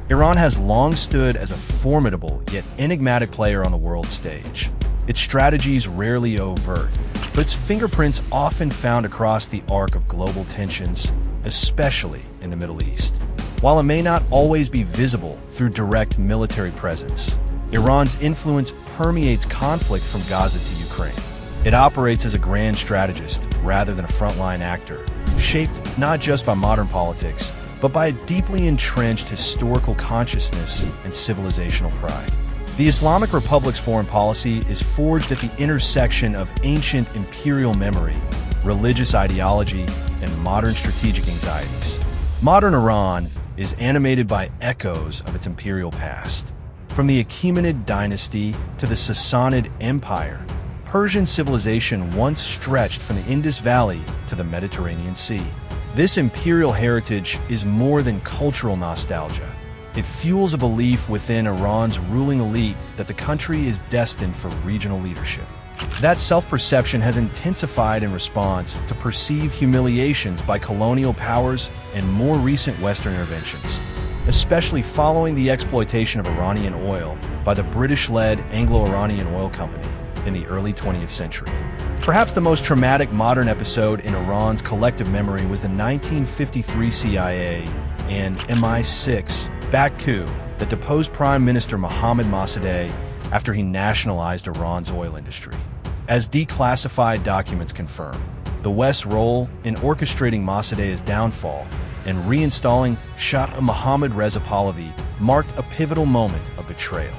Iran has long stood as a formidable yet enigmatic player on the world stage. Its strategies rarely overt, but its fingerprints often found across the arc of global tensions, especially in the Middle East. While it may not always be visible through direct military presence, Iran's influence permeates conflict from Gaza to Ukraine. It operates as a grand strategist rather than a frontline actor, shaped not just by modern politics, but by a deeply entrenched historical consciousness and civilizational pride. The Islamic Republic's foreign policy is forged at the intersection of ancient imperial memory, religious ideology, and modern strategic anxieties. Modern Iran is animated by echoes of its imperial past. From the Achaemenid dynasty to the Sassanid Empire, Persian civilization once stretched from the Indus Valley to the Mediterranean Sea. This imperial heritage is more than cultural nostalgia. It fuels a belief within Iran's ruling elite that the country is destined for regional leadership. That self-perception has intensified in response to perceived humiliations by colonial powers and more recent Western interventions, especially following the exploitation of Iranian oil by the British-led Anglo-Iranian Oil Company in the early 20th century. Perhaps the most traumatic modern episode in Iran's collective memory was the 1953 CIA and MI6-backed coup that deposed Prime Minister Mohammad Mossadegh after he nationalized Iran's oil industry. As declassified documents confirm, the West's role in orchestrating Mossadegh's downfall and reinstalling Shah Mohammad Reza Pahlavi marked a pivotal moment of betrayal.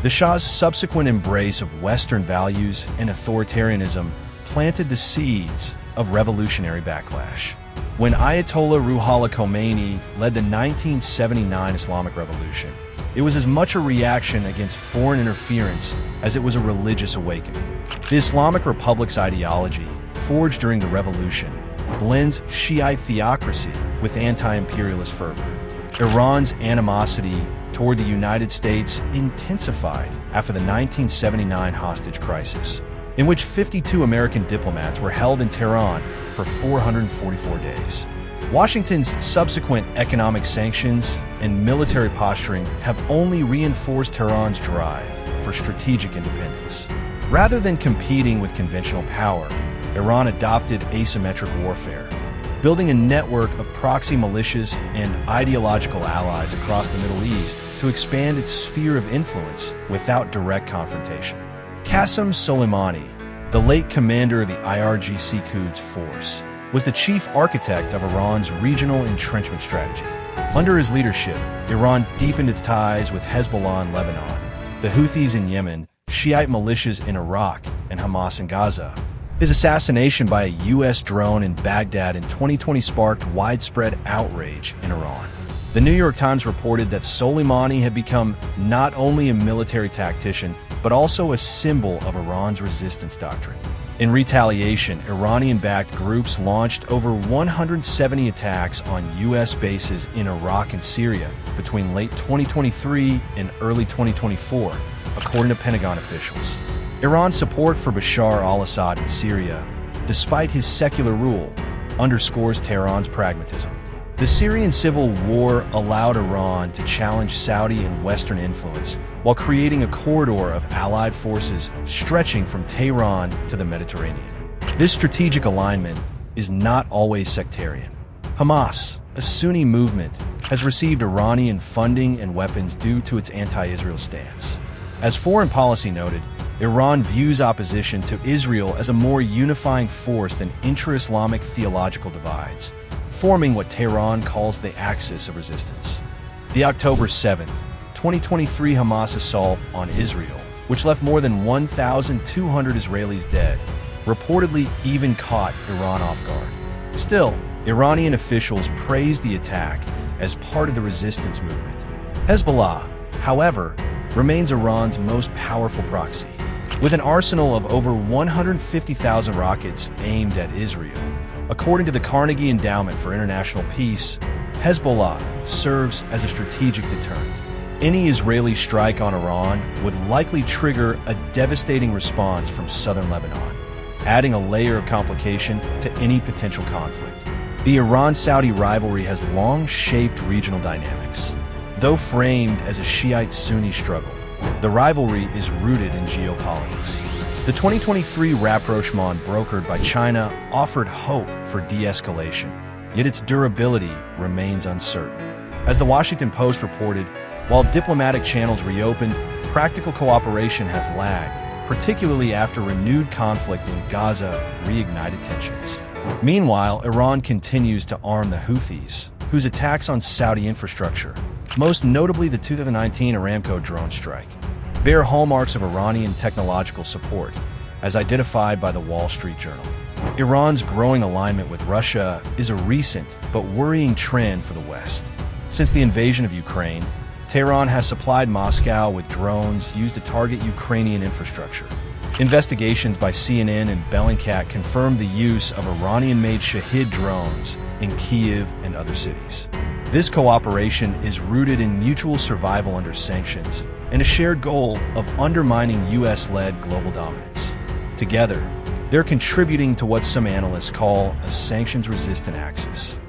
The Shah's subsequent embrace of Western values and authoritarianism planted the seeds of revolutionary backlash. When Ayatollah Ruhollah Khomeini led the 1979 Islamic Revolution, it was as much a reaction against foreign interference as it was a religious awakening. The Islamic Republic's ideology, forged during the revolution, blends Shiite theocracy with anti-imperialist fervor. Iran's animosity toward the United States intensified after the 1979 hostage crisis, in which 52 American diplomats were held in Tehran for 444 days. Washington's subsequent economic sanctions and military posturing have only reinforced Tehran's drive for strategic independence. Rather than competing with conventional power, Iran adopted asymmetric warfare, building a network of proxy militias and ideological allies across the Middle East to expand its sphere of influence without direct confrontation. Qasem Soleimani, the late commander of the IRGC Quds force, was the chief architect of Iran's regional entrenchment strategy. Under his leadership, Iran deepened its ties with Hezbollah in Lebanon, the Houthis in Yemen, Shiite militias in Iraq, and Hamas in Gaza. His assassination by a U.S. drone in Baghdad in 2020 sparked widespread outrage in Iran. The New York Times reported that Soleimani had become not only a military tactician, but also a symbol of Iran's resistance doctrine. In retaliation, Iranian-backed groups launched over 170 attacks on U.S. bases in Iraq and Syria between late 2023 and early 2024, according to Pentagon officials. Iran's support for Bashar al-Assad in Syria, despite his secular rule, underscores Tehran's pragmatism. The Syrian civil war allowed Iran to challenge Saudi and Western influence while creating a corridor of allied forces stretching from Tehran to the Mediterranean. This strategic alignment is not always sectarian. Hamas, a Sunni movement, has received Iranian funding and weapons due to its anti-Israel stance. As Foreign Policy noted, Iran views opposition to Israel as a more unifying force than intra-Islamic theological divides, forming what Tehran calls the axis of resistance. The October 7, 2023 Hamas assault on Israel, which left more than 1,200 Israelis dead, reportedly even caught Iran off guard. Still, Iranian officials praised the attack as part of the resistance movement. Hezbollah, however, remains Iran's most powerful proxy. With an arsenal of over 150,000 rockets aimed at Israel, according to the Carnegie Endowment for International Peace, Hezbollah serves as a strategic deterrent. Any Israeli strike on Iran would likely trigger a devastating response from southern Lebanon, adding a layer of complication to any potential conflict. The Iran-Saudi rivalry has long shaped regional dynamics. Though framed as a Shiite-Sunni struggle, the rivalry is rooted in geopolitics. The 2023 rapprochement brokered by China offered hope for de-escalation, yet its durability remains uncertain. As the Washington Post reported, while diplomatic channels reopened, practical cooperation has lagged, particularly after renewed conflict in Gaza reignited tensions. Meanwhile, Iran continues to arm the Houthis, whose attacks on Saudi infrastructure, most notably the 2019 Aramco drone strike, bear hallmarks of Iranian technological support, as identified by the Wall Street Journal. Iran's growing alignment with Russia is a recent but worrying trend for the West. Since the invasion of Ukraine, Tehran has supplied Moscow with drones used to target Ukrainian infrastructure. Investigations by CNN and Bellingcat confirmed the use of Iranian-made Shahid drones in Kyiv and other cities. This cooperation is rooted in mutual survival under sanctions and a shared goal of undermining U.S.-led global dominance. Together, they're contributing to what some analysts call a sanctions-resistant axis.